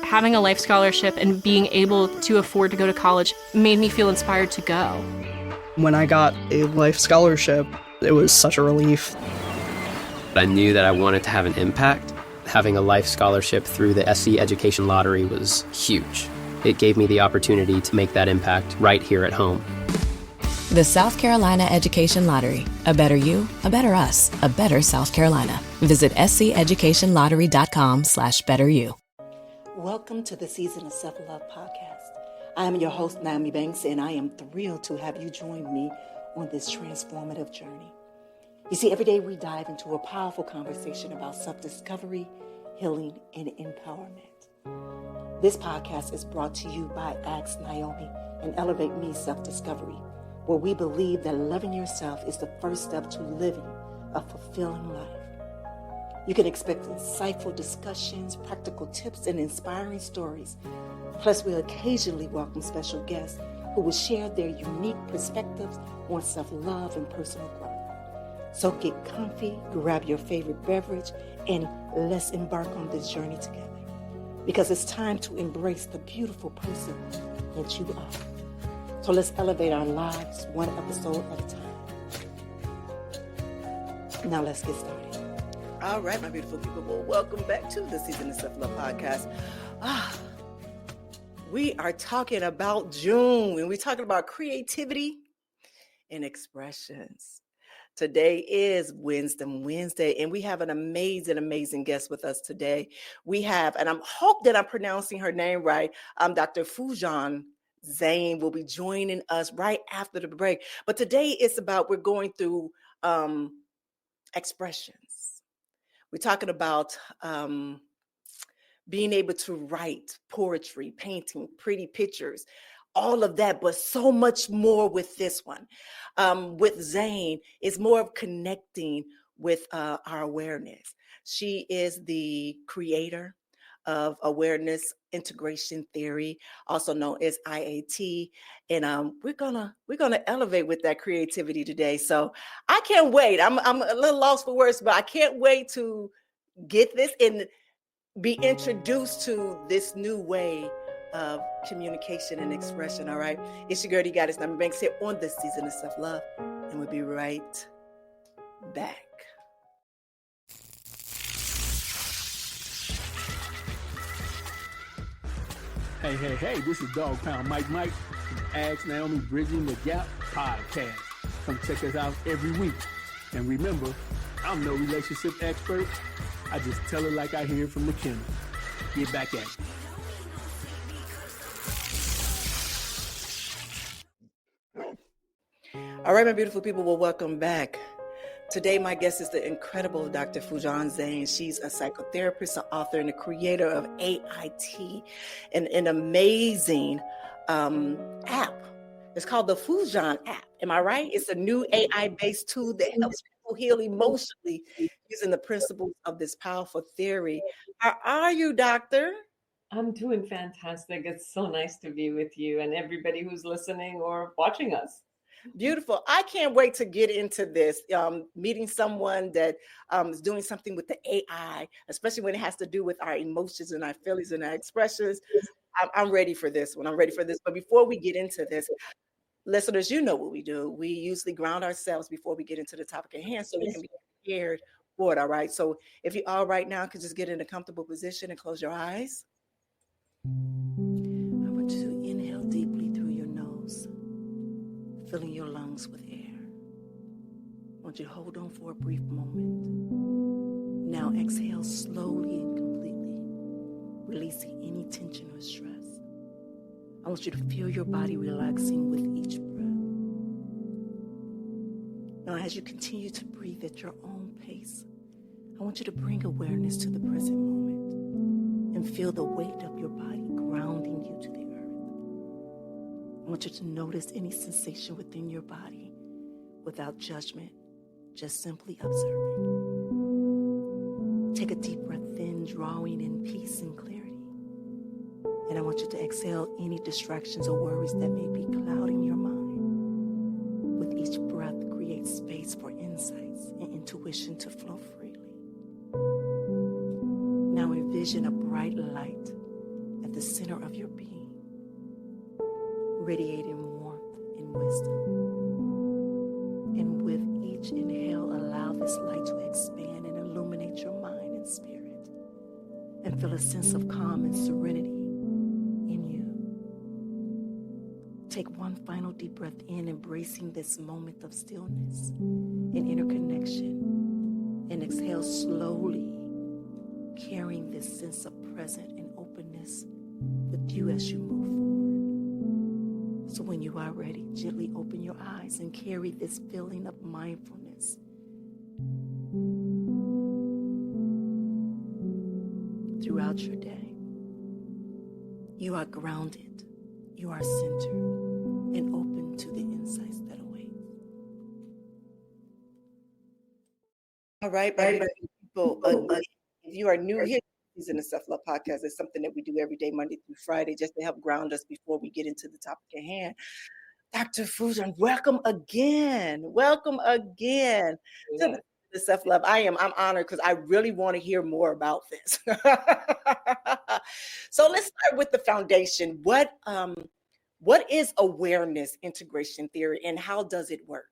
having a life scholarship and being able to afford to go to college made me feel inspired to go. When I got a life scholarship, it was such a relief. I knew that I wanted to have an impact. Having a life scholarship through the SC Education Lottery was huge. It gave me the opportunity to make that impact right here at home. The South Carolina Education Lottery. A better you, a better us, a better South Carolina. Visit sceducationlottery.com/betteryou. Welcome to the Season of Self-Love podcast. I am your host, Nyomi Banks, and I am thrilled to have you join me on this transformative journey. You see, every day we dive into a powerful conversation about self-discovery, healing, and empowerment. This podcast is brought to you by Ask Nyomi and Elevate Me Self-Discovery, where we believe that loving yourself is the first step to living a fulfilling life. You can expect insightful discussions, practical tips, and inspiring stories. Plus, we'll occasionally welcome special guests who will share their unique perspectives on self-love and personal growth. So get comfy, grab your favorite beverage, and let's embark on this journey together. Because it's time to embrace the beautiful person that you are. So let's elevate our lives one episode at a time. Now let's get started. All right, my beautiful people. Well, welcome back to the Season of Self-Love podcast. We are talking about June, and we're talking about creativity and expressions. Today is Wisdom Wednesday, and we have an amazing guest with us today. We have, and I hope that I'm pronouncing her name right, Dr. Foojan Zeine will be joining us right after the break. But today it's about, we're going through expressions. We're talking about being able to write poetry, painting, pretty pictures, all of that, but so much more with this one. With Zeine, it's more of connecting with our awareness. She is the creator of awareness integration theory, also known as IAT, and we're gonna elevate with that creativity today. So I can't wait. I'm a little lost for words, but I can't wait to get this and be introduced to this new way of communication and expression. All right, it's your girl, you got it, Nyomi Banks here on this Season of Self-Love, and we'll be right back. Hey, this is Dog Pound Mike from Ask Nyomi Bridging the Gap podcast. Come check us out every week. And remember, I'm no relationship expert. I just tell it like I hear it from the kennel. Get back at it. All right, my beautiful people, well, welcome back. Today, my guest is the incredible Dr. Foojan Zeine. She's a psychotherapist, an author, and a creator of AIT, an amazing app. It's called the Foojan app. Am I right? It's a new AI-based tool that helps people heal emotionally using the principles of this powerful theory. How are you, doctor? I'm doing fantastic. It's so nice to be with you and everybody who's listening or watching us. Beautiful. I can't wait to get into this, meeting someone that is doing something with the AI, especially when it has to do with our emotions and our feelings and our expressions. I'm ready for this one. I'm ready for this. But before we get into this, listeners, you know what we do. We usually ground ourselves before we get into the topic at hand so we can be prepared for it, all right? So if you're all right now, could just get in a comfortable position and close your eyes. I want you to inhale deeply through your nose, filling your lungs with air. I want you to hold on for a brief moment. Now exhale slowly and completely, releasing any tension or stress. I want you to feel your body relaxing with each breath. Now, as you continue to breathe at your own pace, I want you to bring awareness to the present moment and feel the weight of your body grounding you to the earth. I want you to notice any sensation within your body without judgment, just simply observing. Take a deep breath in, drawing in peace and clarity. And I want you to exhale any distractions or worries that may be clouding your mind. With each breath, create space for insights and intuition to flow freely. Now envision a bright light the center of your being, radiating warmth and wisdom. And with each inhale, allow this light to expand and illuminate your mind and spirit, and feel a sense of calm and serenity in you. Take one final deep breath in, embracing this moment of stillness and interconnection, and exhale slowly, carrying this sense of presence and openness with you as you move forward. So when you are ready, gently open your eyes and carry this feeling of mindfulness throughout your day. You are grounded, you are centered, and open to the insights that await. All right, people. If you are new here, Season of Self-Love Podcast is something that we do every day, Monday through Friday, just to help ground us before we get into the topic at hand. Dr. Foojan, welcome again. Welcome again to the Self-Love. I'm honored because I really want to hear more about this. So let's start with the foundation. What is awareness integration theory and how does it work?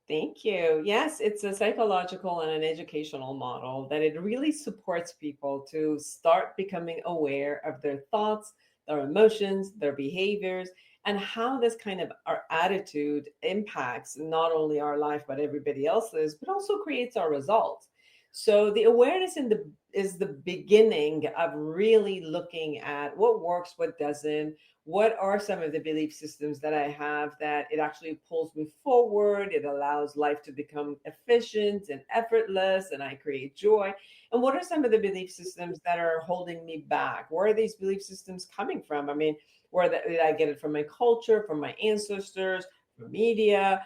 Thank you. Yes, it's a psychological and an educational model that it really supports people to start becoming aware of their thoughts, their emotions, their behaviors, and how this kind of our attitude impacts not only our life, but everybody else's, but also creates our results. So the awareness is the beginning of really looking at what works, what doesn't, what are some of the belief systems that I have that it actually pulls me forward, it allows life to become efficient and effortless, and I create joy. And what are some of the belief systems that are holding me back? Where are these belief systems coming from? I mean, did I get it from my culture, from my ancestors, from media,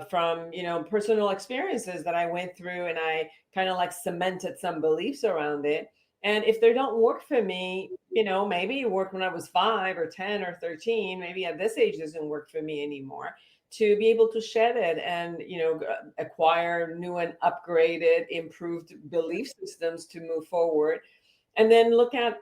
from personal experiences that I went through, and I kind of like cemented some beliefs around it. And if they don't work for me, maybe it worked when I was 5 or 10 or 13, maybe at this age doesn't work for me anymore, to be able to shed it and, acquire new and upgraded, improved belief systems to move forward. And then look at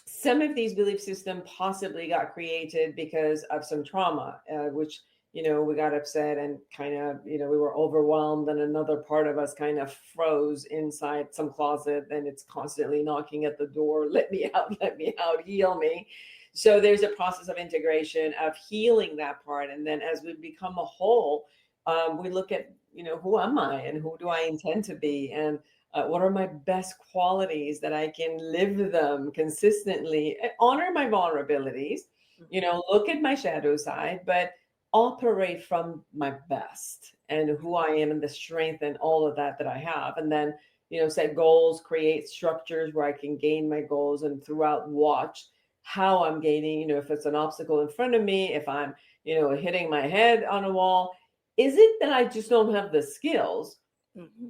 some of these belief systems possibly got created because of some trauma, which we got upset and kind of, we were overwhelmed, and another part of us kind of froze inside some closet, and it's constantly knocking at the door, let me out, heal me. So there's a process of integration, of healing that part. And then as we become a whole, we look at, who am I and who do I intend to be? And what are my best qualities that I can live them consistently, honor my vulnerabilities, look at my shadow side, but operate from my best and who I am and the strength and all of that I have. And then, set goals, create structures where I can gain my goals, and throughout watch how I'm gaining, if it's an obstacle in front of me, if I'm, hitting my head on a wall, is it that I just don't have the skills? Mm-hmm.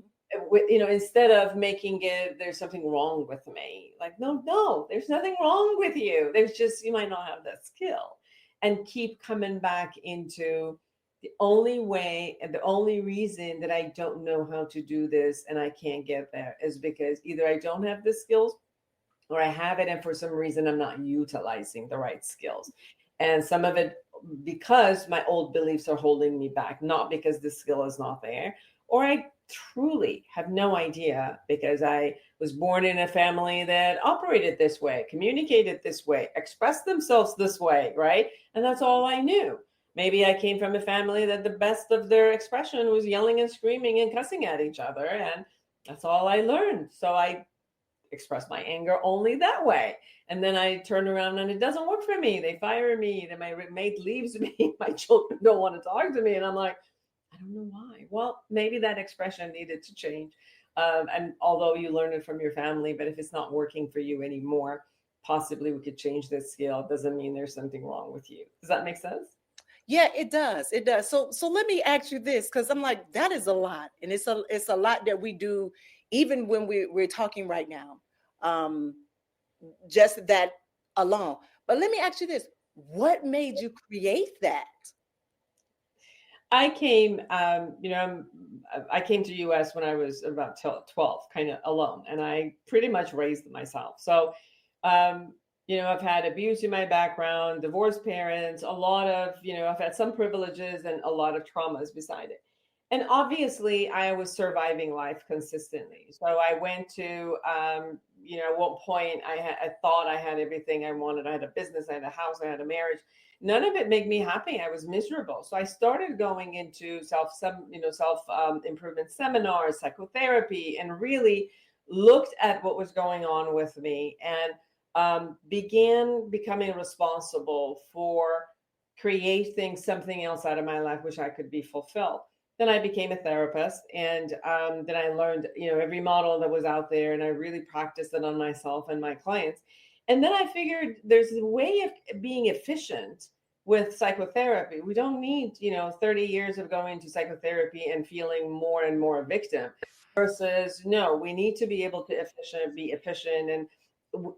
Instead of making it, there's something wrong with me. Like, no, there's nothing wrong with you. There's just, you might not have that skill. And keep coming back into the only way and the only reason that I don't know how to do this and I can't get there is because either I don't have the skills or I have it and for some reason I'm not utilizing the right skills. And some of it because my old beliefs are holding me back, not because the skill is not there, or I truly have no idea because I was born in a family that operated this way, communicated this way, expressed themselves this way, right? And that's all I knew. Maybe I came from a family that the best of their expression was yelling and screaming and cussing at each other, and that's all I learned. So I express my anger only that way. And then I turn around and it doesn't work for me. They fire me, then my mate leaves me, my children don't want to talk to me, and I'm like, I don't know why. Well, maybe that expression needed to change. And although you learn it from your family, but if it's not working for you anymore, possibly we could change this skill. It doesn't mean there's something wrong with you. Does that make sense? Yeah, it does. It does. So let me ask you this, because I'm like, that is a lot. And it's a lot that we do, even when we're talking right now, just that alone. But let me ask you this. What made you create that? I came, I came to US when I was about 12, kind of alone, and I pretty much raised myself. So I've had abuse in my background, divorced parents, a lot of, I've had some privileges and a lot of traumas beside it. And obviously, I was surviving life consistently. So I went to, at one point, I thought I had everything I wanted. I had a business, I had a house, I had a marriage. None of it made me happy. I was miserable. So I started going into self improvement seminars, psychotherapy, and really looked at what was going on with me, and began becoming responsible for creating something else out of my life, which I could be fulfilled. Then I became a therapist, and then I learned, every model that was out there, and I really practiced it on myself and my clients. And then I figured there's a way of being efficient with psychotherapy. We don't need, 30 years of going to psychotherapy and feeling more and more a victim versus no, we need to be able to be efficient. And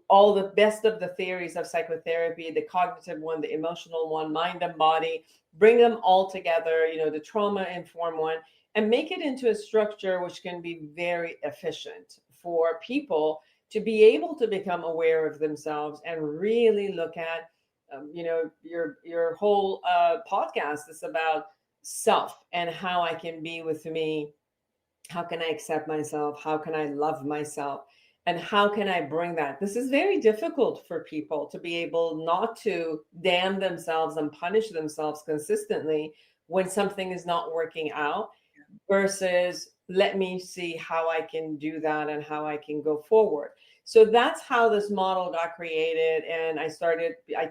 all the best of the theories of psychotherapy, the cognitive one, the emotional one, mind and body, bring them all together, the trauma-informed one, and make it into a structure which can be very efficient for people to be able to become aware of themselves and really look at, your whole podcast is about self and how I can be with me. How can I accept myself? How can I love myself? And how can I bring that? This is very difficult for people to be able not to damn themselves and punish themselves consistently when something is not working out versus let me see how I can do that and how I can go forward. So that's how this model got created. And I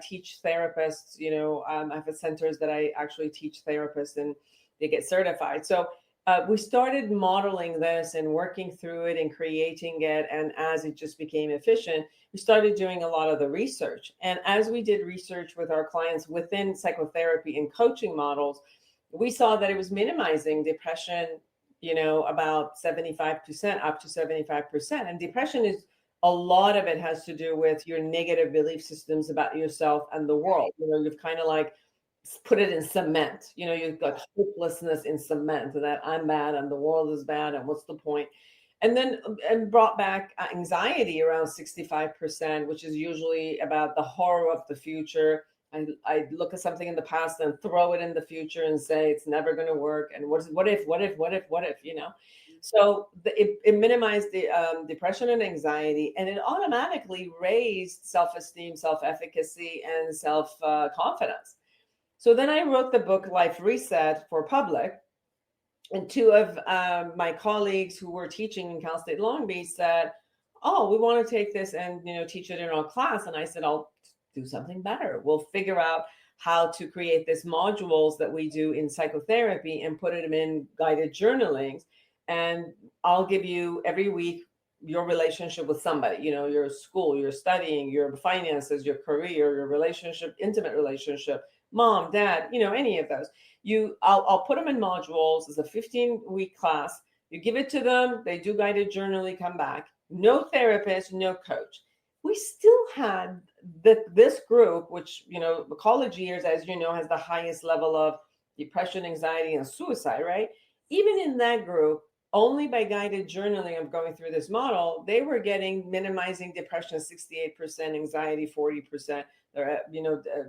teach therapists, I have centers that I actually teach therapists and they get certified. So we started modeling this and working through it and creating it. And as it just became efficient, we started doing a lot of the research. And as we did research with our clients within psychotherapy and coaching models, we saw that it was minimizing depression, about 75%, up to 75%. And depression is, a lot of it has to do with your negative belief systems about yourself and the world. You've kind of like put it in cement. You've got hopelessness in cement, and that I'm bad and the world is bad and what's the point? And then brought back anxiety around 65%, which is usually about the horror of the future. I look at something in the past and throw it in the future and say it's never going to work. And what if, So it minimized the depression and anxiety, and it automatically raised self-esteem, self-efficacy, and self-confidence. So then I wrote the book Life Reset for public, and two of my colleagues who were teaching in Cal State Long Beach said, "Oh, we want to take this and teach it in our class." And I said, "I'll do something better. We'll figure out how to create these modules that we do in psychotherapy and put them in guided journalings. And I'll give you every week your relationship with somebody, your school, your studying, your finances, your career, your relationship, intimate relationship, mom, dad, any of those. I'll put them in modules. It's a 15-week class. You give it to them. They do guided journaling, come back. No therapist, no coach. We still had this group, which, the college years, as you know, has the highest level of depression, anxiety, and suicide, right? Even in that group, only by guided journaling of going through this model, they were minimizing depression 68%, anxiety 40%. Their,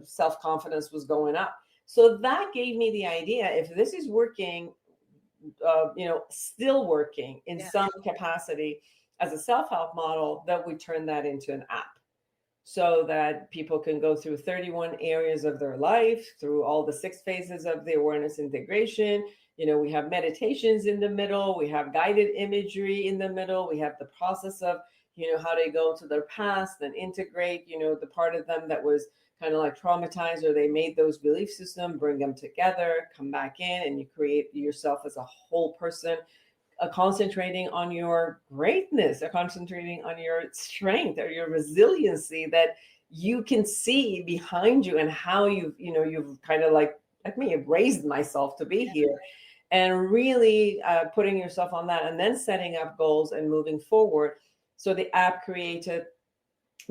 self-confidence was going up. So that gave me the idea, if this is working, still working in some capacity as a self-help model, that we turn that into an app so that people can go through 31 areas of their life, through all the 6 phases of the awareness integration. We have meditations in the middle. We have guided imagery in the middle. We have the process of, how they go to their past and integrate, the part of them that was kind of like traumatized, or they made those belief systems, bring them together, come back in, and you create yourself as a whole person, concentrating on your greatness, or concentrating on your strength or your resiliency that you can see behind you, and how you've kind of like me, have raised myself to be here. And really putting yourself on that, and then setting up goals and moving forward. So the app created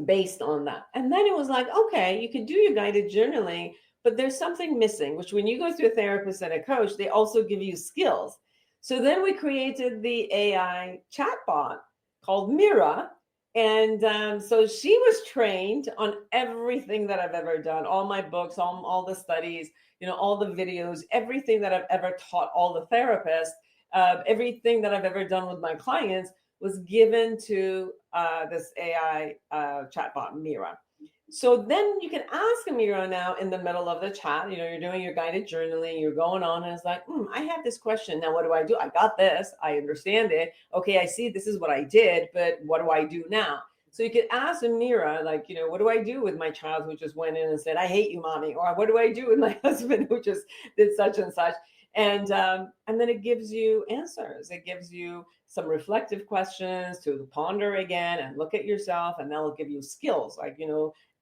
based on that. And then it was like, okay, you can do your guided journaling, but there's something missing, which when you go through a therapist and a coach, they also give you skills. So then we created the AI chatbot called Mira. And so she was trained on everything that I've ever done, all my books, all the studies, all the videos, everything that I've ever taught all the therapists, everything that I've ever done with my clients was given to this AI chatbot, Mira. So then you can ask Mira now in the middle of the chat, you're doing your guided journaling, you're going on, and it's like, I have this question. Now, what do I do? I got this. I understand it. Okay, I see this is what I did, but what do I do now? So you could ask Mira, like, what do I do with my child who just went in and said, I hate you, mommy? Or what do I do with my husband who just did such and such? And then it gives you answers. It gives you some reflective questions to ponder again and look at yourself, and that'll give you skills like,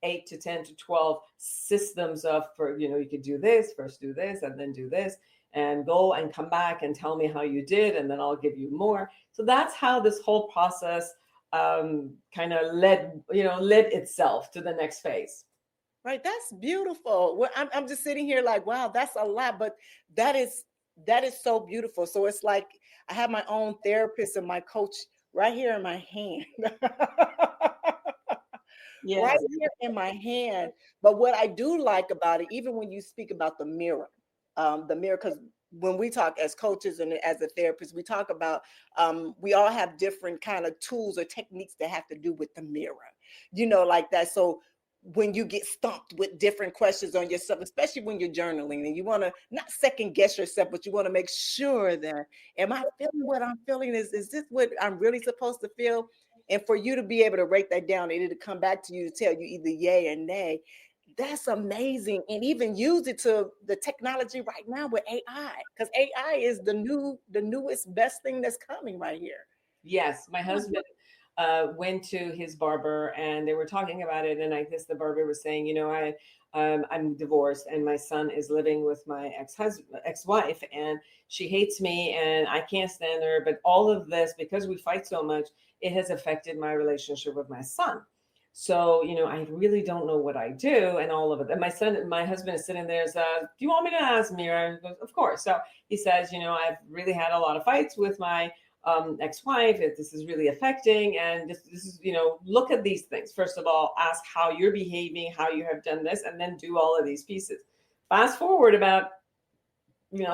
8 to 10 to 12 systems of, you could do this, first do this, and then do this, and go and come back and tell me how you did, and then I'll give you more. So that's how this whole process kind of led itself to the next phase. Right. That's beautiful. Well, I'm just sitting here like, wow, that's a lot, but that is so beautiful. So it's like I have my own therapist and my coach right here in my hand. Yes. Right here in my hand. But what I do like about it, even when you speak about the mirror, because when we talk as coaches and as a therapist, we talk about we all have different kind of tools or techniques that have to do with the mirror, like that. So when you get stumped with different questions on yourself, especially when you're journaling and you want to not second guess yourself, but you want to make sure that, am I feeling what I'm feeling? Is this what I'm really supposed to feel? And for you to be able to write that down and it'll come back to you to tell you either yay or nay, that's amazing. And even use it to the technology right now with AI, because AI is the newest best thing that's coming right here. Yes, my husband went to his barber and they were talking about it, and I guess the barber was saying, I'm divorced and my son is living with my ex-wife, and she hates me and I can't stand her, but all of this, because we fight so much, it has affected my relationship with my son. So, I really don't know what I do and all of it. And my husband is sitting there and says, do you want me to ask Mira? And he goes, of course. So he says, I've really had a lot of fights with my ex-wife. This is really affecting. And this is, look at these things. First of all, ask how you're behaving, how you have done this, and then do all of these pieces. Fast forward about,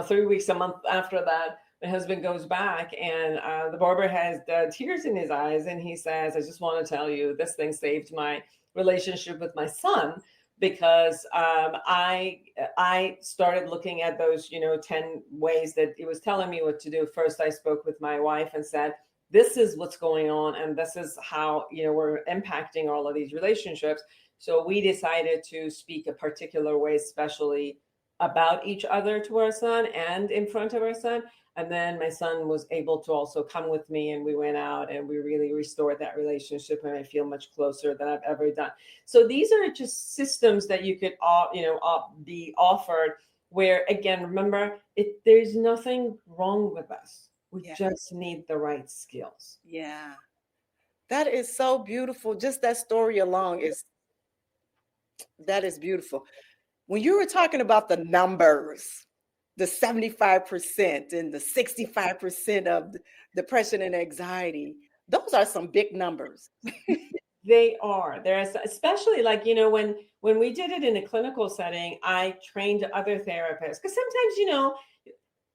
3 weeks, a month after that, my husband goes back and the barber has tears in his eyes. And he says, I just want to tell you, this thing saved my relationship with my son, because I started looking at those, 10 ways that it was telling me what to do. First, I spoke with my wife and said, this is what's going on. And this is how, we're impacting all of these relationships. So we decided to speak a particular way, especially about each other to our son and in front of our son. And then my son was able to also come with me, and we went out and we really restored that relationship, and I feel much closer than I've ever done. So these are just systems that you could, be offered where, again, remember, there's nothing wrong with us. We just need the right skills. Yeah. That is so beautiful. Just that story alone is beautiful. When you were talking about the numbers, the 75% and the 65% of depression and anxiety, those are some big numbers. They are. There's especially like, when we did it in a clinical setting, I trained other therapists, because sometimes,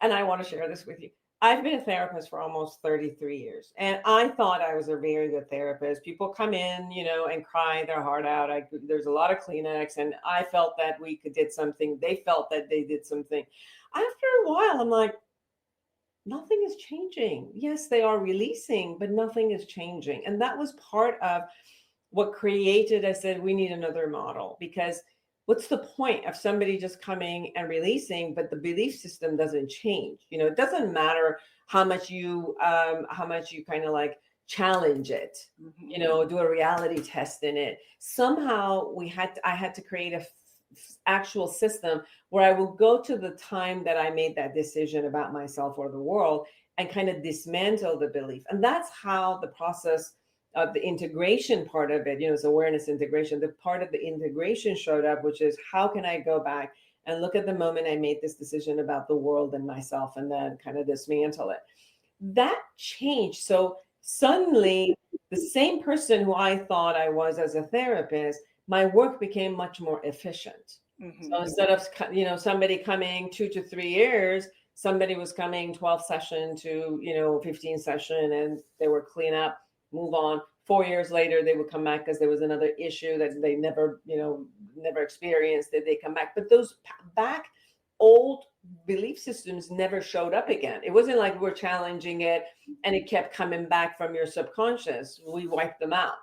and I want to share this with you. I've been a therapist for almost 33 years, and I thought I was a very good therapist. People come in, and cry their heart out. There's a lot of Kleenex, and I felt that we did something. They felt that they did something. After a while, I'm like, nothing is changing. Yes, they are releasing, but nothing is changing. And that was part of what created, I said, we need another model, because what's the point of somebody just coming and releasing, but the belief system doesn't change? It doesn't matter how much you kind of like challenge it, do a reality test in it. Somehow I had to create a actual system where I will go to the time that I made that decision about myself or the world and kind of dismantle the belief. And that's how the process of the integration part of it, it's awareness integration, the part of the integration showed up, which is how can I go back and look at the moment I made this decision about the world and myself, and then kind of dismantle it. That changed. So suddenly the the same person who I thought I was as a therapist, my work became much more efficient. So instead of, somebody coming 2 to 3 years, somebody was coming 12 session to, 15 session, and they were clean up, move on. 4 years later, they would come back because there was another issue that they never experienced. That they come back, but those back old belief systems never showed up again. It wasn't like we're challenging it and it kept coming back from your subconscious. We wiped them out.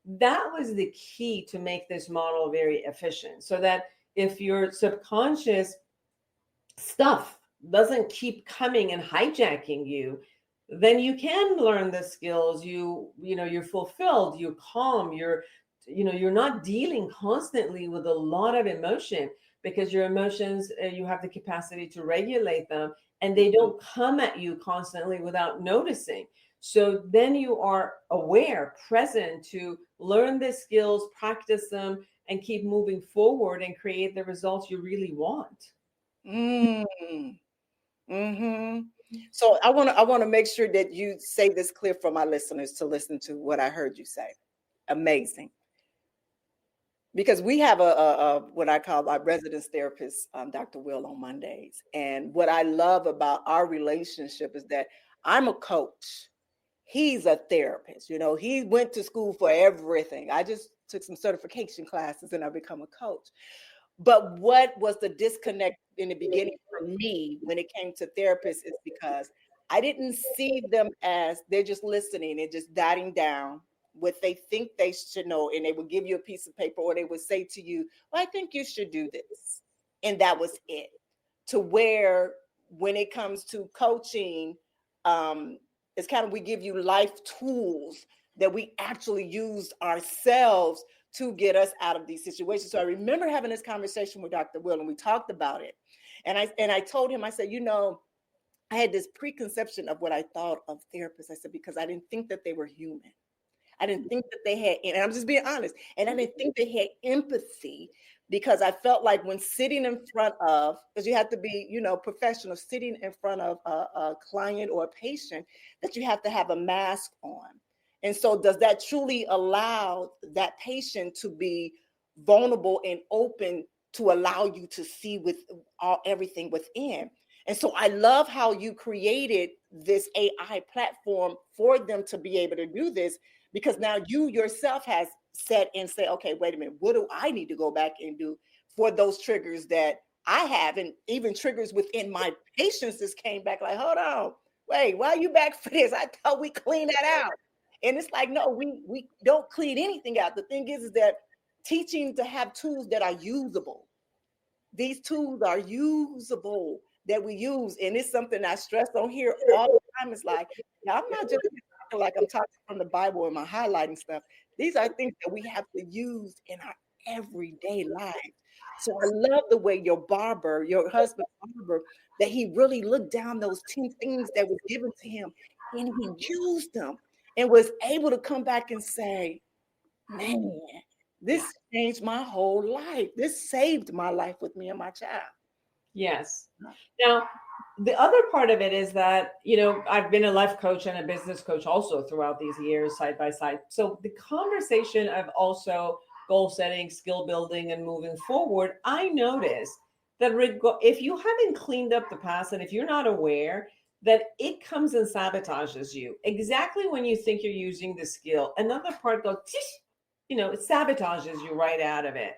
That was the key to make this model very efficient, so that if your subconscious stuff doesn't keep coming and hijacking you, then you can learn the skills. You're fulfilled, you're calm, you're not dealing constantly with a lot of emotion, because your emotions, you have the capacity to regulate them, and they don't come at you constantly without noticing. So then you are aware, present to learn the skills, practice them, and keep moving forward and create the results you really want. So I want to make sure that you say this clear for my listeners to listen to what I heard you say. Amazing. Because we have a what I call our residence therapist, Dr. Will, on Mondays. And what I love about our relationship is that I'm a coach. He's a therapist. He went to school for everything. I just took some certification classes and I become a coach. But what was the disconnect in the beginning for me when it came to therapists is because I didn't see them as they're just listening and just jotting down what they think they should know. And they would give you a piece of paper, or they would say to you, well, I think you should do this. And that was it. To where when it comes to coaching, it's kind of, we give you life tools that we actually use ourselves to get us out of these situations. So I remember having this conversation with Dr. Will, and we talked about it. And I told him, I said, I had this preconception of what I thought of therapists. I said, because I didn't think that they were human. I didn't think that they had, and I'm just being honest, and I didn't think they had empathy, because I felt like when sitting in front of, because you have to be, professional, sitting in front of a client or a patient, that you have to have a mask on. And so does that truly allow that patient to be vulnerable and open to allow you to see with everything within? And so I love how you created this AI platform for them to be able to do this, because now you yourself has set and say, okay, wait a minute, what do I need to go back and do for those triggers that I have? And even triggers within my patients just came back like, hold on, wait, why are you back for this? I thought we cleaned that out. And it's like, no, we don't clean anything out. The thing is that teaching to have tools that are usable. These tools are usable that we use. And it's something I stress on here all the time. It's like, I'm not just like I'm talking from the Bible and my highlighting stuff. These are things that we have to use in our everyday life. So I love the way your husband barber, that he really looked down those 10 things that was given to him, and he used them and was able to come back and say, man, this changed my whole life. This saved my life with me and my child. Yes. Now, the other part of it is that, I've been a life coach and a business coach also throughout these years, side by side. So the conversation of also goal setting, skill building, and moving forward, I noticed that if you haven't cleaned up the past, and if you're not aware, that it comes and sabotages you. Exactly when you think you're using the skill, another part goes, it sabotages you right out of it.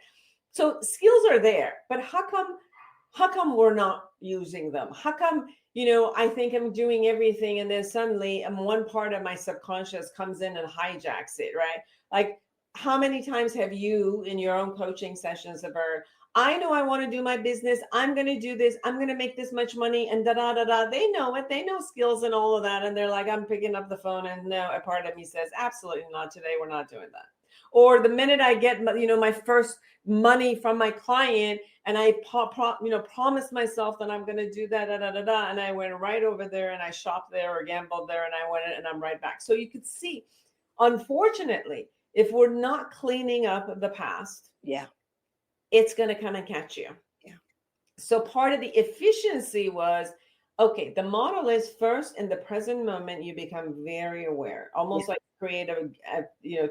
So skills are there, but how come we're not using them? How come, I think I'm doing everything, and then suddenly one part of my subconscious comes in and hijacks it, right? Like, how many times have you in your own coaching sessions ever, I know I want to do my business, I'm going to do this, I'm going to make this much money, and da-da-da-da. They know it. They know skills and all of that. And they're like, I'm picking up the phone, and no, a part of me says, absolutely not today. We're not doing that. Or the minute I get, my first money from my client, and I promised myself that I'm going to do that, da-da-da-da, and I went right over there and I shopped there or gambled there, and I went and I'm right back. So you could see, unfortunately, if we're not cleaning up the past, it's going to come and catch you. Yeah. So part of the efficiency was, Okay, the model is first in the present moment, you become very aware, almost like create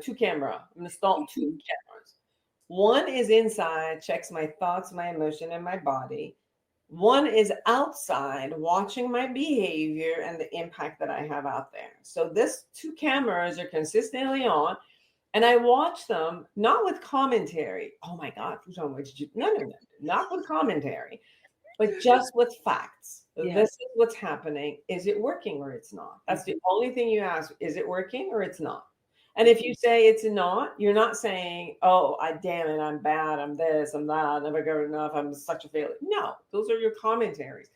two camera. I'm gonna install two cameras. One is inside, checks my thoughts, my emotion, and my body. One is outside, watching my behavior and the impact that I have out there. So this two cameras are consistently on, and I watch them not with commentary. Oh my God, Foojan, what did you? No, not with commentary, but just with facts. Yeah. This is what's happening. Is it working or it's not? That's the only thing you ask. Is it working or it's not? And if you say it's not, you're not saying, oh, I damn it, I'm bad, I'm this, I'm that, I'm never good enough, I'm such a failure. No, those are your commentaries.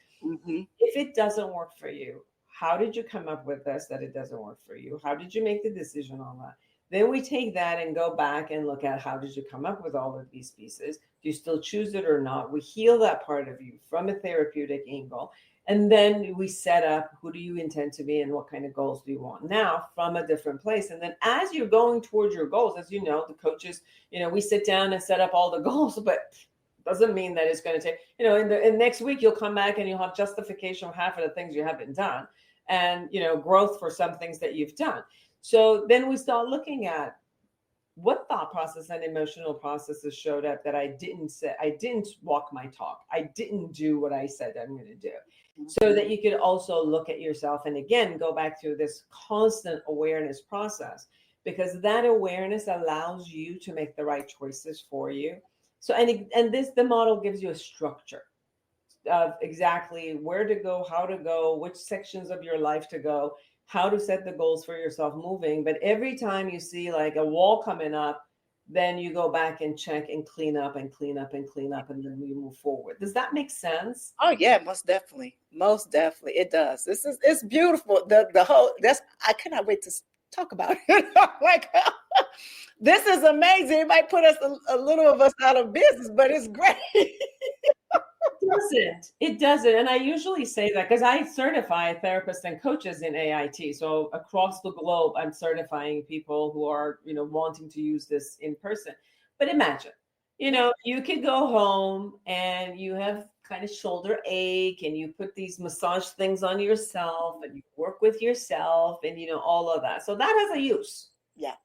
If it doesn't work for you, how did you come up with this that it doesn't work for you? How did you make the decision on that? Then we take that and go back and look at how did you come up with all of these pieces? Do you still choose it or not? We heal that part of you from a therapeutic angle. And then we set up who do you intend to be and what kind of goals do you want now from a different place. And then as you're going towards your goals, as you know, the coaches, we sit down and set up all the goals, but doesn't mean that it's going to take, in next week, you'll come back and you'll have justification of half of the things you haven't done and, growth for some things that you've done. So then we start looking at what thought process and emotional processes showed up that I didn't say, I didn't walk my talk. I didn't do what I said I'm going to do. So that you could also look at yourself and again, go back to this constant awareness process, because that awareness allows you to make the right choices for you. So, the model gives you a structure of exactly where to go, how to go, which sections of your life to go, how to set the goals for yourself moving. But every time you see like a wall coming up, then you go back and check and clean up and clean up and clean up, and then we move forward. Does that make sense? Oh yeah, most definitely. Most definitely. It does. It's beautiful. The whole, I cannot wait to talk about it. Like, this is amazing. It might put us a little of us out of business, but it's great. It doesn't. And I usually say that because I certify therapists and coaches in AIT. So across the globe, I'm certifying people who are, wanting to use this in person. But imagine, you could go home and you have kind of shoulder ache and you put these massage things on yourself and you work with yourself and, all of that. So that has a use. Yeah.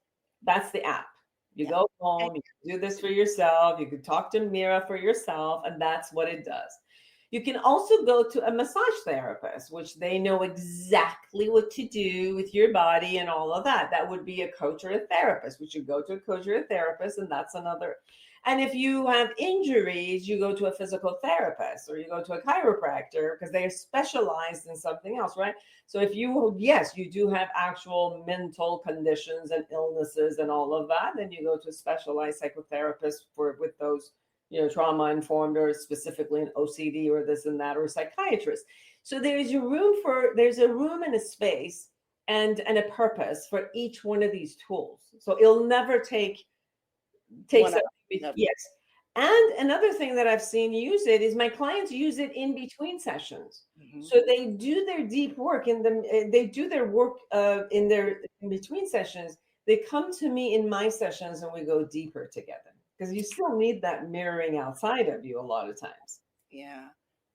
That's the app. You go home, you can do this for yourself. You can talk to Mira for yourself, and that's what it does. You can also go to a massage therapist, which they know exactly what to do with your body and all of that. That would be a coach or a therapist. We should go to a coach or a therapist, and that's another. And if you have injuries, you go to a physical therapist or you go to a chiropractor because they are specialized in something else, right? So if you do have actual mental conditions and illnesses and all of that, then you go to a specialized psychotherapist with those, trauma informed or specifically an OCD or this and that, or a psychiatrist. So there's a room and a space and a purpose for each one of these tools. So it'll never take something. Yes. And another thing that I've seen use it is my clients use it in between sessions. So they do their deep work they do their work in their in between sessions. They come to me in my sessions and we go deeper together because you still need that mirroring outside of you a lot of times. Yeah.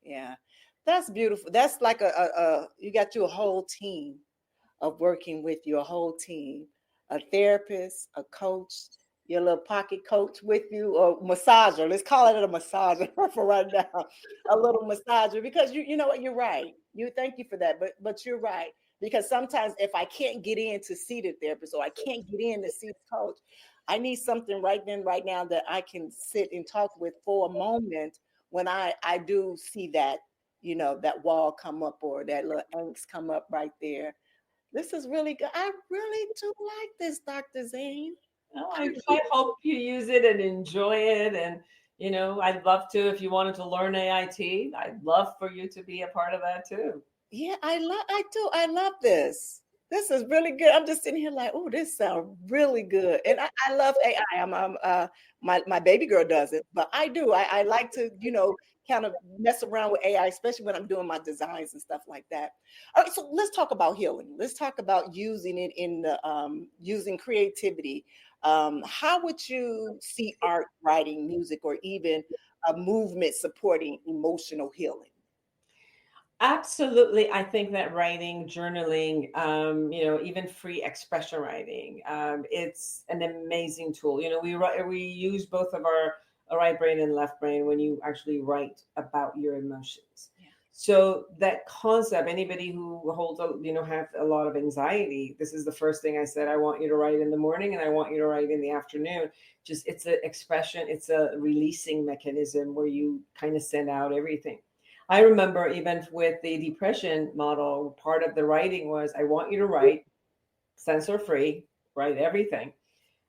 Yeah. That's beautiful. That's like you got a whole team of working with you, a whole team, a therapist, a coach, your little pocket coach with you, or massager. Let's call it a massager for right now. A little massager, because you know what, you're right. Thank you for that. But you're right. Because sometimes if I can't get in to see the therapist or I can't get in to see the coach, I need something right then, right now that I can sit and talk with for a moment when I do see that, that wall come up or that little angst come up right there. This is really good. I really do like this, Dr. Zeine. I hope you use it and enjoy it. And, I'd love to, if you wanted to learn AIT, I'd love for you to be a part of that too. Yeah, I do. I love this. This is really good. I'm just sitting here like, oh, this sounds really good. And I love AI. My baby girl does it, but I do. I like to, kind of mess around with AI, especially when I'm doing my designs and stuff like that. All right, so let's talk about healing. Let's talk about using it in the using creativity. How would you see art, writing, music, or even a movement supporting emotional healing? Absolutely. I think that writing, journaling, even free expression writing, it's an amazing tool. We use both of our right brain and left brain when you actually write about your emotions. Yeah. So that concept, anybody who have a lot of anxiety, this is the first thing I said. I want you to write in the morning and I want you to write in the afternoon. Just it's an expression, it's a releasing mechanism where you kind of send out everything. I remember even with the depression model, part of the writing was, I want you to write censor free, write everything.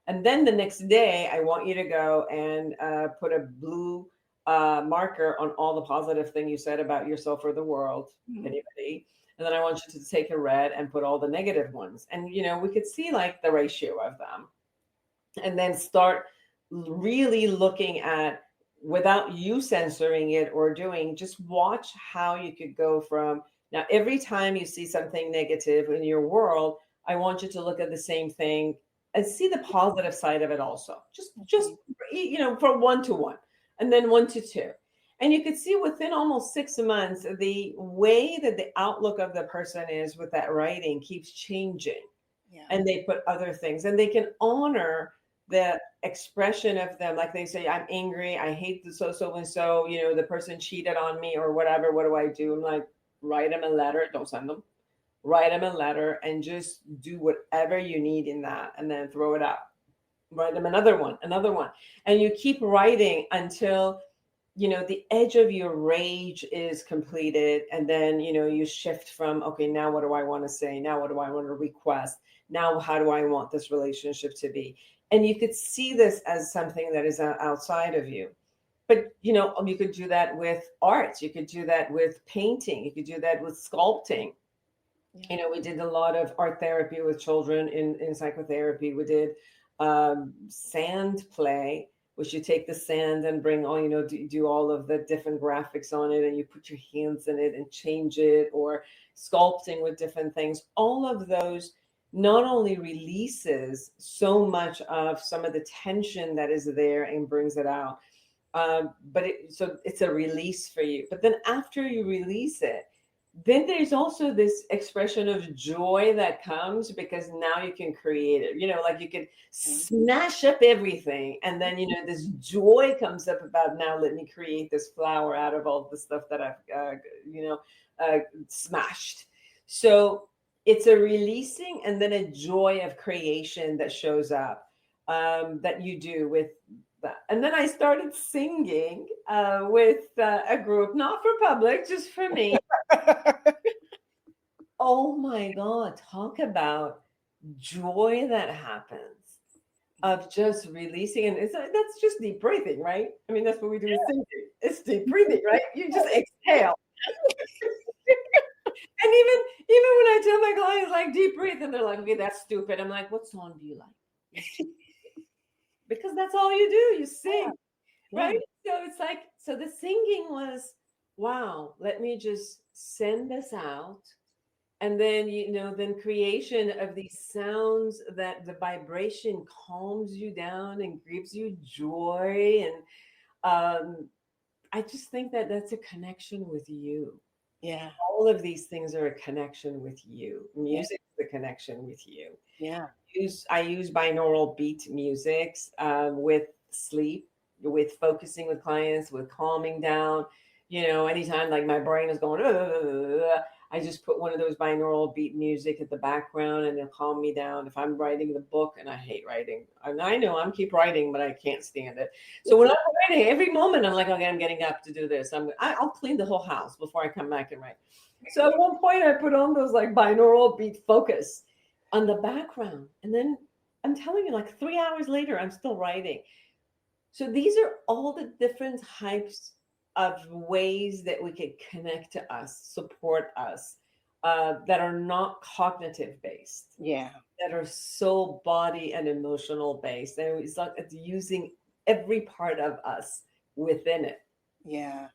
And then the next day, I want you to go and put a blue marker on all the positive thing you said about yourself or the world, anybody. And then I want you to take a red and put all the negative ones. And, we could see like the ratio of them. And then start really looking at, without you censoring it or doing, just watch how you could go from, now every time you see something negative in your world, I want you to look at the same thing and see the positive side of it also. Just from 1 to 1 and then 1 to 2. And you could see within almost 6 months, the way that the outlook of the person is with that writing keeps changing. Yeah. And they put other things, and they can honor the expression of them. Like they say, I'm angry, I hate the so and so, the person cheated on me or whatever. What do I do? I'm like, write them a letter. Don't send them. Write them a letter and just do whatever you need in that, and then throw it out. Write them another one. And you keep writing until, the edge of your rage is completed. And then, you shift from, okay, now what do I want to say? Now what do I want to request? Now, how do I want this relationship to be? And you could see this as something that is outside of you. But, you could do that with art. You could do that with painting. You could do that with sculpting. Yeah. We did a lot of art therapy with children in psychotherapy. We did sand play, which you take the sand and bring all, do all of the different graphics on it, and you put your hands in it and change it, or sculpting with different things. All of those not only releases so much of some of the tension that is there and brings it out, but it's a release for you. But then after you release it, then there's also this expression of joy that comes, because now you can create it. Like you can smash up everything, and then this joy comes up about, now let me create this flower out of all the stuff that I've smashed. So it's a releasing and then a joy of creation that shows up, that you do with that. And then I started singing with a group, not for public, just for me. Oh my God, talk about joy that happens of just releasing. And that's just deep breathing, right? I mean, that's what we do with singing. It's deep breathing, right? You just exhale. And even when I tell my clients, like, deep breathe, and they're like, okay, that's stupid. I'm like, what song do you like? Because that's all you do. You sing, right? So it's like, so the singing was, wow, let me just send this out. And then, then creation of these sounds that the vibration calms you down and gives you joy. And I just think that that's a connection with you. Yeah. All of these things are a connection with you. Music is a connection with you. Yeah. I use binaural beat music with sleep, with focusing with clients, with calming down. Anytime like my brain is going, I just put one of those binaural beat music at the background, and it'll calm me down. If I'm writing the book, and I hate writing, and I know I'm keep writing, but I can't stand it. So when I'm writing, every moment I'm like, okay, I'm getting up to do this. I'll clean the whole house before I come back and write. So at one point I put on those like binaural beat focus on the background. And then I'm telling you, like 3 hours later, I'm still writing. So these are all the different types of ways that we can connect to us, support us, that are not cognitive based. Yeah. That are so body and emotional based. And it's like it's using every part of us within it. Yeah.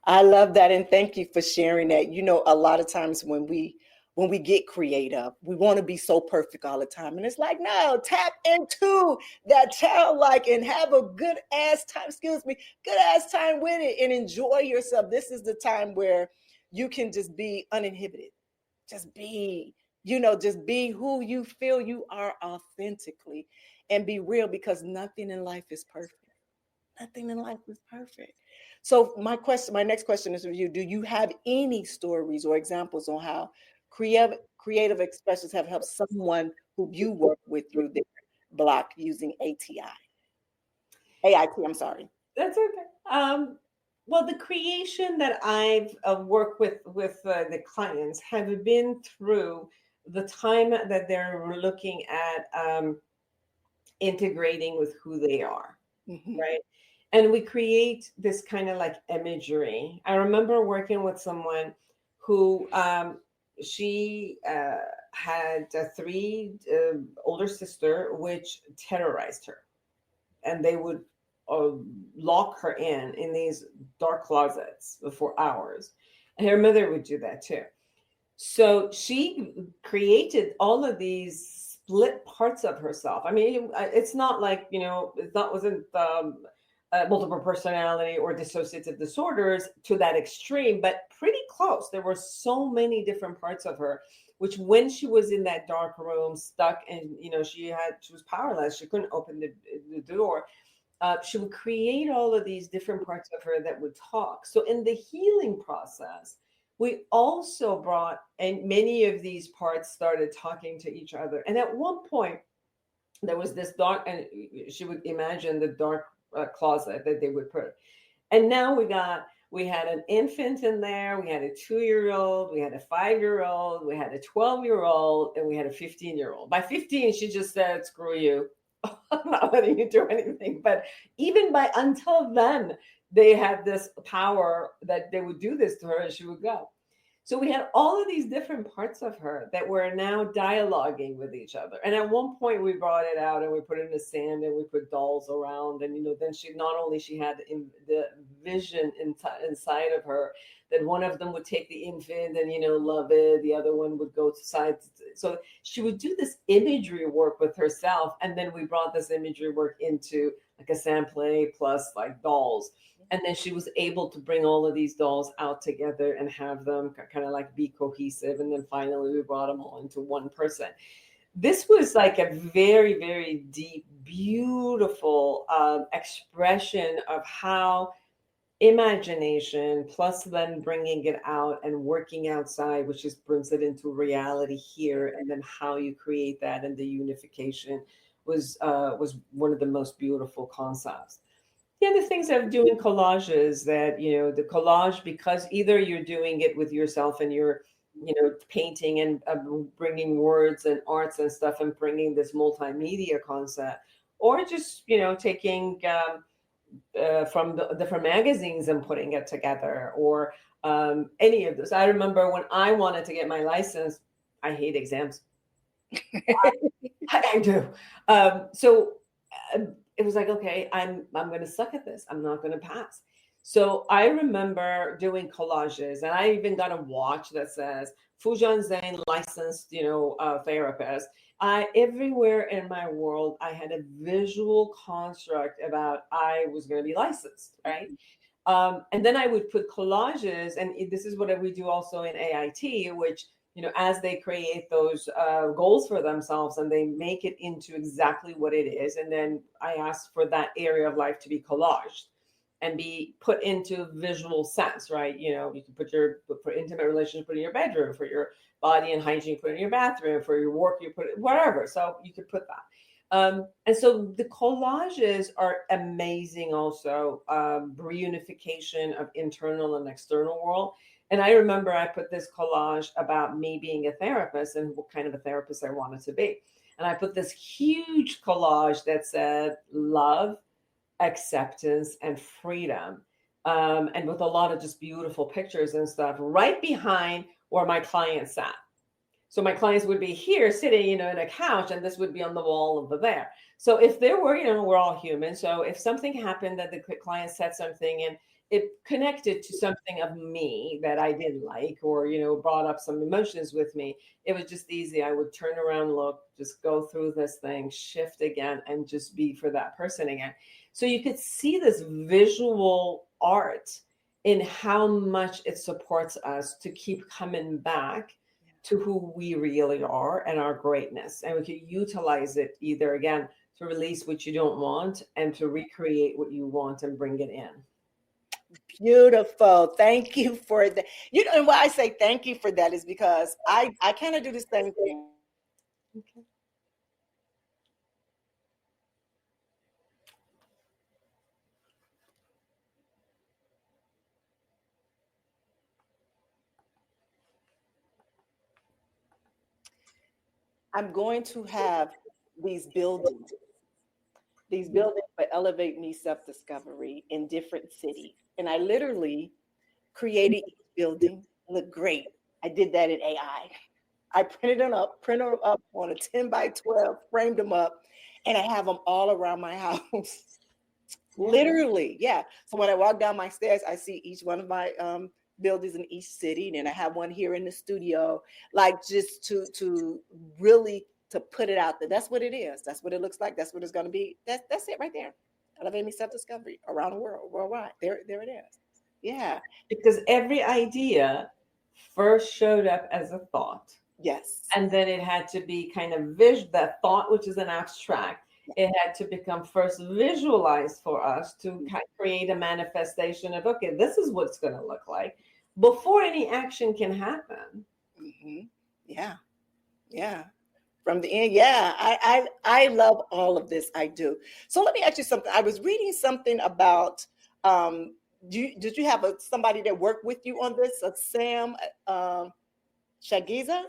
I love that. And thank you for sharing that. A lot of times when we get creative, we want to be so perfect all the time. And it's like, no, tap into that childlike and have a good ass time with it and enjoy yourself. This is the time where you can just be uninhibited. Just be, just be who you feel you are authentically and be real, because nothing in life is perfect. Nothing in life is perfect. So my next question is for you. Do you have any stories or examples on how creative expressions have helped someone who you work with through their block using AIT, I'm sorry. That's okay. Well, the creation that I've worked with the clients have been through the time that they're looking at integrating with who they are, right? And we create this kind of like imagery. I remember working with someone who she had three older sister, which terrorized her, and they would lock her in these dark closets for hours. And her mother would do that too. So she created all of these split parts of herself. I mean, it's not like, wasn't multiple personality or dissociative disorders to that extreme, but pretty close. There were so many different parts of her, which when she was in that dark room, stuck, and she was powerless. She couldn't open the door. She would create all of these different parts of her that would talk. So in the healing process, we also brought, and many of these parts started talking to each other. And at one point, there was this dark, and she would imagine the dark closet that they would put. And now we had an infant in there, we had a 2-year-old, we had a 5-year-old, we had a 12-year-old, and we had a 15-year-old. By 15, she just said, "Screw you. I'm not letting you do anything." But even until then, they had this power that they would do this to her and she would go. So we had all of these different parts of her that were now dialoguing with each other. And at one point we brought it out and we put it in the sand and we put dolls around. And, then she had the vision inside of her that one of them would take the infant and, love it. The other one would go to side. So she would do this imagery work with herself. And then we brought this imagery work into like a sand play plus like dolls. And then she was able to bring all of these dolls out together and have them kind of like be cohesive. And then finally we brought them all into one person. This was like a very, very deep, beautiful expression of how imagination plus then bringing it out and working outside, which just brings it into reality here. And then how you create that and the unification was one of the most beautiful concepts. The other things of doing collages that, the collage, because either you're doing it with yourself and you're, painting and bringing words and arts and stuff and bringing this multimedia concept, or just, taking from the different magazines and putting it together, or any of this. I remember when I wanted to get my license, I hate exams. I do. So it was like, okay, I'm going to suck at this. I'm not going to pass. So I remember doing collages, and I even got a watch that says Foojan Zeine licensed, therapist. Everywhere in my world, I had a visual construct about I was going to be licensed, right? And then I would put collages, and this is what we do also in AIT, which, as they create those goals for themselves and they make it into exactly what it is. And then I ask for that area of life to be collaged and be put into visual sense, right? You can for intimate relations, put in your bedroom, for your body and hygiene, put in your bathroom, for your work, you put it wherever. So you could put that. And so the collages are amazing also, reunification of internal and external world. And I remember I put this collage about me being a therapist and what kind of a therapist I wanted to be. And I put this huge collage that said love, acceptance, and freedom. And with a lot of just beautiful pictures and stuff right behind where my clients sat. So my clients would be here sitting, in a couch, and this would be on the wall over there. So if there were, we're all human. So if something happened that the client said something and it connected to something of me that I didn't like, or, brought up some emotions with me, it was just easy. I would turn around, look, just go through this thing, shift again, and just be for that person again. So you could see this visual art in how much it supports us to keep coming back to who we really are and our greatness. And we can utilize it either, again, to release what you don't want and to recreate what you want and bring it in. Beautiful. Thank you for that. You know, and why I say thank you for that is because I kind of do the same thing. Okay. I'm going to have these buildings for Elevate Me Self-Discovery in different cities. And I literally created each building. Look great. I did that in AI. I printed them up on a 10 by 12, framed them up, and I have them all around my house. Literally, yeah. So when I walk down my stairs, I see each one of my buildings in each city, and I have one here in the studio, like just to really to put it out there. That's what it is. That's what it looks like. That's what it's going to be. That's it right there. Elevate Me Self-Discovery around the world, worldwide. There it is. Yeah. Because every idea first showed up as a thought. Yes. And then it had to be kind of that thought, which is an abstract. It had to become first visualized for us to kind of create a manifestation of, okay, this is what it's going to look like before any action can happen. Mm-hmm. Yeah. Yeah. From the end. Yeah. I love all of this. I do. So let me ask you something. I was reading something about, did you have somebody that worked with you on this? Sam Shagiza?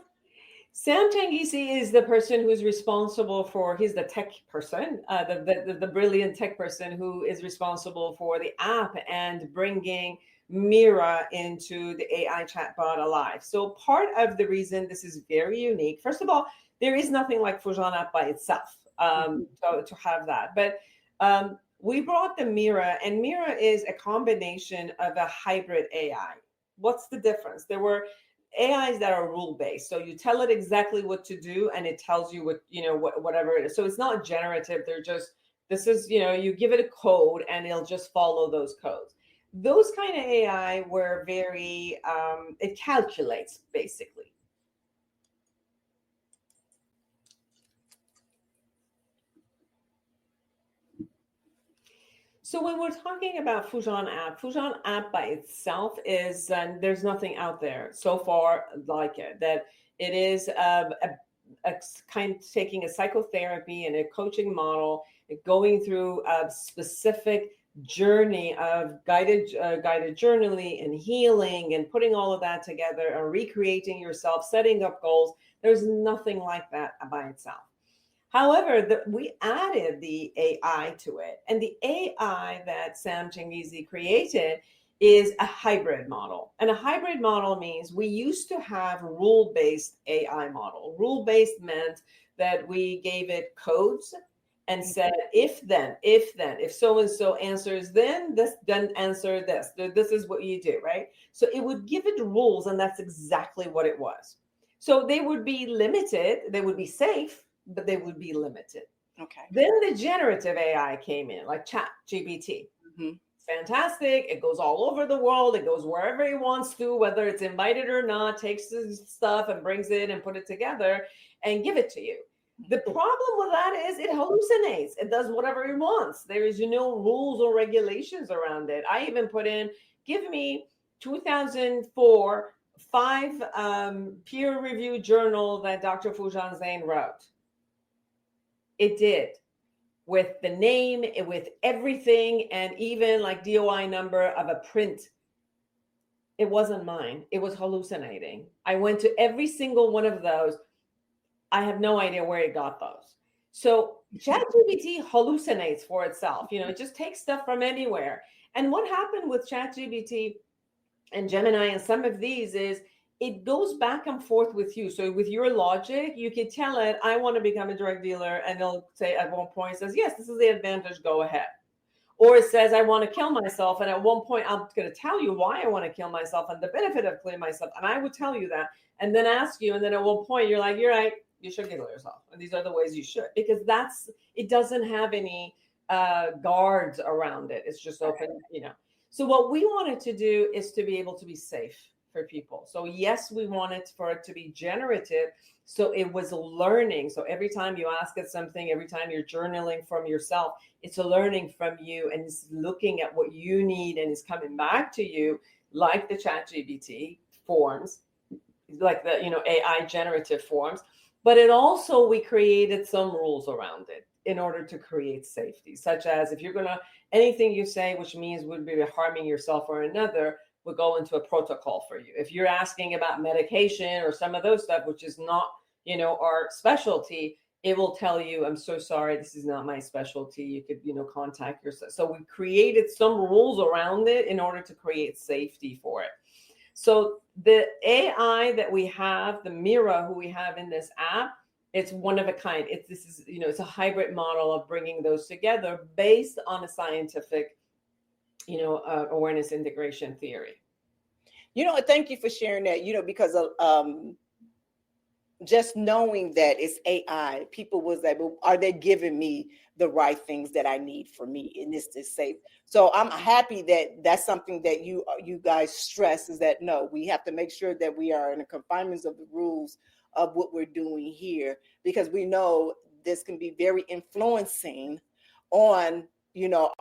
Sam Tangisi is the person who's responsible for, he's the tech person, the brilliant tech person who is responsible for the app and bringing Mira into the AI chatbot alive. So part of the reason this is very unique, first of all, there is nothing like Foojan app by itself to have that. But we brought the Mira, and Mira is a combination of a hybrid AI. What's the difference? There were AIs that are rule-based. So you tell it exactly what to do and it tells you whatever it is. So it's not generative. They're just, this is, you give it a code and it'll just follow those codes. Those kind of AI were very, it calculates basically. So when we're talking about Foojan app by itself is, there's nothing out there so far like it, that it is a kind of taking a psychotherapy and a coaching model, going through a specific journey of guided journaling and healing and putting all of that together and recreating yourself, setting up goals. There's nothing like that by itself. However, we added the AI to it, and the AI that Sam Tangisi created is a hybrid model. And a hybrid model means we used to have rule-based AI model. Rule-based meant that we gave it codes and said, if so-and-so answers then answer this. This is what you do, right? So it would give it rules, and that's exactly what it was. So they would be limited, they would be safe, but they would be limited. Okay. Then the generative AI came in, like ChatGPT. Mm-hmm. Fantastic. It goes all over the world. It goes wherever it wants to, whether it's invited or not, takes the stuff and brings it and put it together and give it to you. The problem with that is it hallucinates. It does whatever it wants. There is no rules or regulations around it. I even put in, give me 2004 5 peer-reviewed journal that Dr. Foojan Zeine wrote. It did, with the name, with everything, and even like DOI number of a print. It wasn't mine. It was hallucinating. I went to every single one of those. I have no idea where it got those. So ChatGPT hallucinates for itself. It just takes stuff from anywhere. And what happened with ChatGPT and Gemini and some of these is it goes back and forth with you. So with your logic, you can tell it, I want to become a drug dealer. And it'll say at one point, it says, yes, this is the advantage, go ahead. Or it says, I want to kill myself. And at one point, I'm going to tell you why I want to kill myself and the benefit of killing myself. And I would tell you that and then ask you. And then at one point, you're like, you're right, you should kill yourself. And these are the ways you should, because it doesn't have any guards around it. It's just open, So what we wanted to do is to be able to be safe for people. So yes, we wanted for it to be generative. So it was learning. So every time you ask it something, every time you're journaling from yourself, it's a learning from you and it's looking at what you need and it's coming back to you, like the ChatGPT forms, like the AI generative forms. But it also, we created some rules around it in order to create safety, such as if you're gonna, anything you say which means would be harming yourself or another, we'll go into a protocol for you. If you're asking about medication or some of those stuff, which is not, our specialty, it will tell you, I'm so sorry, this is not my specialty. You could, contact yourself. So we created some rules around it in order to create safety for it. So the AI that we have, the Mira, who we have in this app, it's one of a kind. It's a hybrid model of bringing those together based on a scientific, awareness integration theory. Thank you for sharing that, because just knowing that it's AI, people was like, well, are they giving me the right things that I need for me in this to safe? So I'm happy that that's something that you guys stress, is that no, we have to make sure that we are in the confinements of the rules of what we're doing here, because we know this can be very influencing on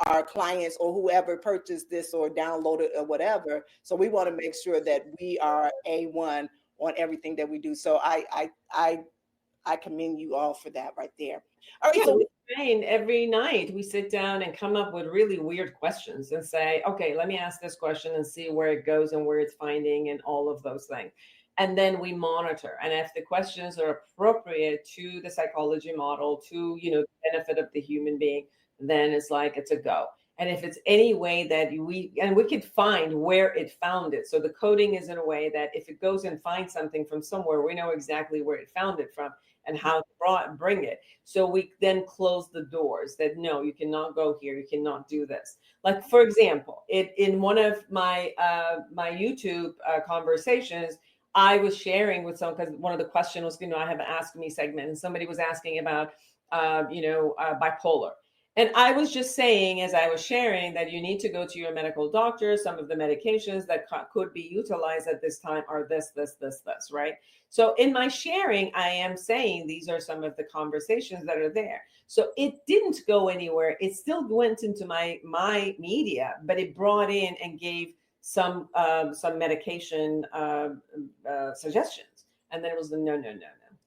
our clients or whoever purchased this or downloaded or whatever. So we want to make sure that we are A1 on everything that we do. So I commend you all for that right there. All right. Yeah, So we train every night. We sit down and come up with really weird questions and say, okay, let me ask this question and see where it goes and where it's finding and all of those things. And then we monitor. And if the questions are appropriate to the psychology model, to, the benefit of the human being, then it's a go. And if it's any way that we could find where it found it. So the coding is in a way that if it goes and finds something from somewhere, we know exactly where it found it from and how to bring it. So we then close the doors that, no, you cannot go here. You cannot do this. Like, for example, in one of my YouTube conversations, I was sharing with someone, because one of the questions was, I have an Ask Me segment, and somebody was asking about, bipolar. And I was just saying, as I was sharing, that you need to go to your medical doctor. Some of the medications that could be utilized at this time are this, right? So in my sharing, I am saying these are some of the conversations that are there. So it didn't go anywhere. It still went into my media, but it brought in and gave some medication suggestions. And then it was the no.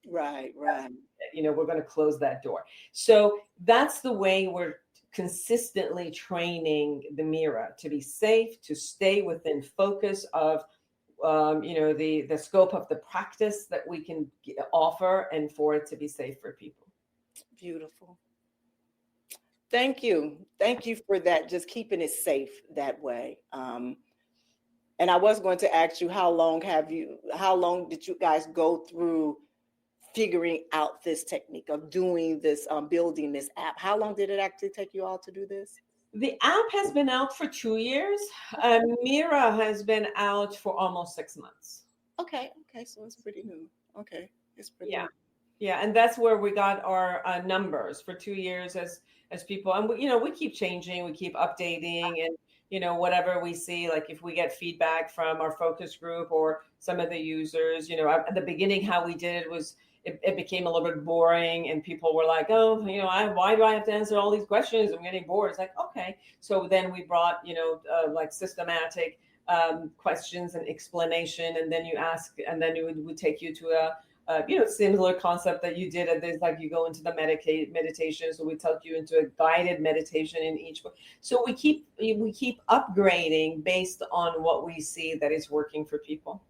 Right. We're going to close that door. So that's the way we're consistently training the Mira to be safe, to stay within focus of, the scope of the practice that we can offer, and for it to be safe for people. Beautiful. Thank you for that. Just keeping it safe that way. And I was going to ask you, how long did you guys go through figuring out this technique of doing this, building this app? How long did it actually take you all to do this? The app has been out for 2 years. Mira has been out for almost 6 months. Okay. So it's pretty new. Okay. It's pretty new. Yeah. And that's where we got our numbers for 2 years as people. And we keep changing, we keep updating, and whatever we see, like if we get feedback from our focus group or some of the users, at the beginning, how we did it was, it became a little bit boring, and people were like, oh, why do I have to answer all these questions? I'm getting bored. It's like, okay. So then we brought, like systematic questions and explanation, and then you ask, and then it would take you to a similar concept that you did at this, like you go into the meditation. So we took you into a guided meditation in each book. So we keep upgrading based on what we see that is working for people.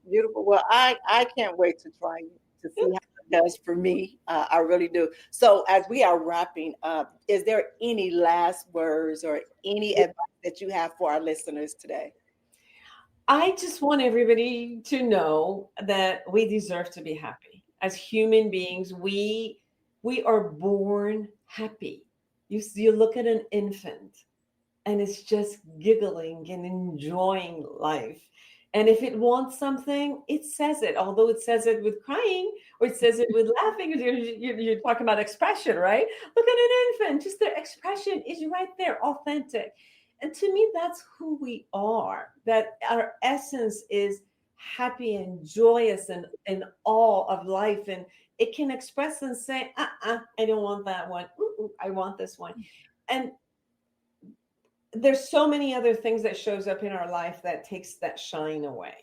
Beautiful. Well, I can't wait to try to see how it does for me. I really do. So as we are wrapping up, is there any last words or any advice that you have for our listeners today? I just want everybody to know that we deserve to be happy. As human beings, we are born happy. You look at an infant and it's just giggling and enjoying life. And if it wants something, it says it, although it says it with crying or it says it with laughing. You're talking about expression, right? Look at an infant, just their expression is right there, authentic. And to me, that's who we are, that our essence is happy and joyous and in awe of life. And it can express and say, I don't want that one. I want this one. And there's so many other things that shows up in our life that takes that shine away.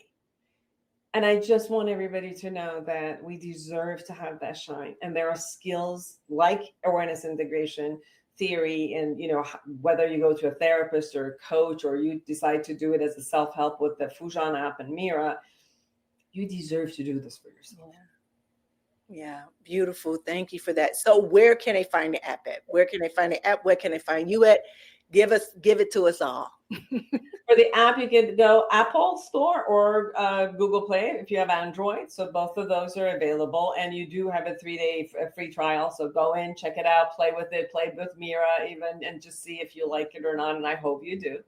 And I just want everybody to know that we deserve to have that shine. And there are skills like awareness integration theory, and whether you go to a therapist or a coach, or you decide to do it as a self-help with the Foojan app and Mira, you deserve to do this for yourself. Yeah, beautiful. Thank you for that. So where can they find the app at? Where can they find the app? Where can they find you at? Give it to us all. For the app, you can go Apple Store or Google Play if you have Android. So both of those are available, and you do have a 3-day free trial. So go in, check it out, play with it, play with Mira even, and just see if you like it or not. And I hope you do.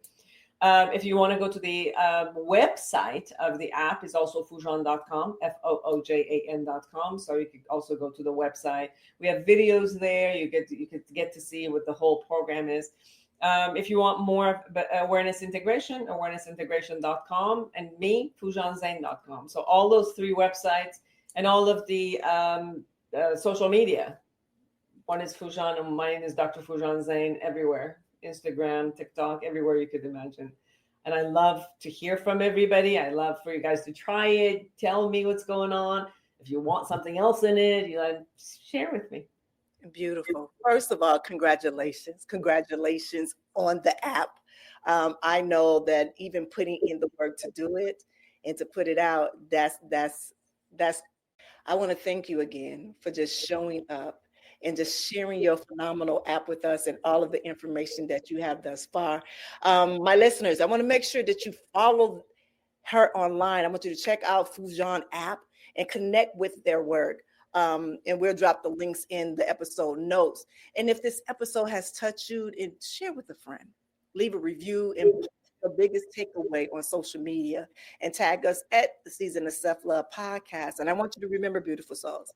If you want to go to the website of the app, is also Foojan.com, Foojan.com. So you could also go to the website. We have videos there. You could get to see what the whole program is. If you want more awareness integration, awareness-integration.com, and me, FoojanZeine.com. So all those 3 websites and all of the social media. One is Foojan, and mine is Dr. Foojan Zeine, everywhere. Instagram, TikTok, everywhere you could imagine. And I love to hear from everybody. I love for you guys to try it. Tell me what's going on. If you want something else in it, share with me. Beautiful. First of all, congratulations. Congratulations on the app. I know that even putting in the work to do it and to put it out, that's I want to thank you again for just showing up and just sharing your phenomenal app with us and all of the information that you have thus far. My listeners, I want to make sure that you follow her online. I want you to check out Foojan app and connect with their work. And we'll drop the links in the episode notes. And if this episode has touched you, share with a friend, leave a review, and the biggest takeaway on social media, and tag us at the Season of Self-Love podcast. And I want you to remember, beautiful souls,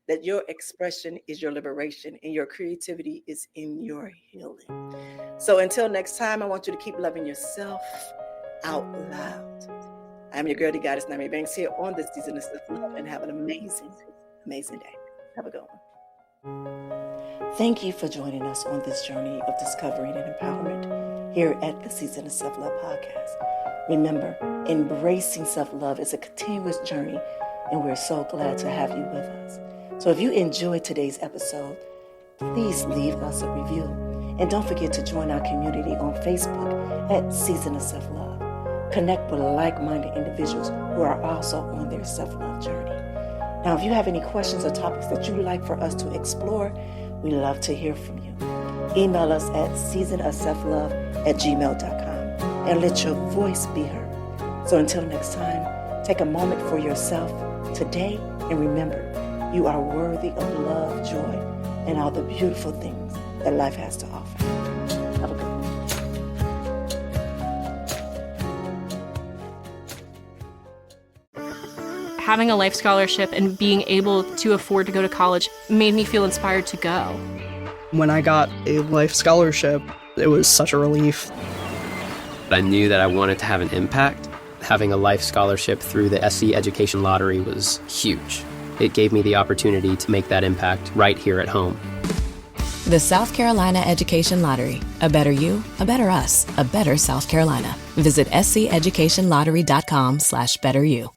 that your expression is your liberation and your creativity is in your healing. So until next time, I want you to keep loving yourself out loud. I'm your girl, the goddess, Nyomi Banks, here on the Season of Self-Love, and have an amazing day. Have a good one. Thank you for joining us on this journey of discovery and empowerment here at the Season of Self-Love podcast. Remember, embracing self-love is a continuous journey, and we're so glad to have you with us. So if you enjoyed today's episode, please leave us a review. And don't forget to join our community on Facebook at Season of Self-Love. Connect with like-minded individuals who are also on their self-love journey. Now, if you have any questions or topics that you'd like for us to explore, we love to hear from you. Email us at seasonofselflove@gmail.com and let your voice be heard. So until next time, take a moment for yourself today, and remember, you are worthy of love, joy, and all the beautiful things that life has to offer. Have a good one. Having a life scholarship and being able to afford to go to college made me feel inspired to go. When I got a life scholarship, it was such a relief. I knew that I wanted to have an impact. Having a life scholarship through the SC Education Lottery was huge. It gave me the opportunity to make that impact right here at home. The South Carolina Education Lottery. A better you, a better us, a better South Carolina. Visit sceducationlottery.com/betteryou.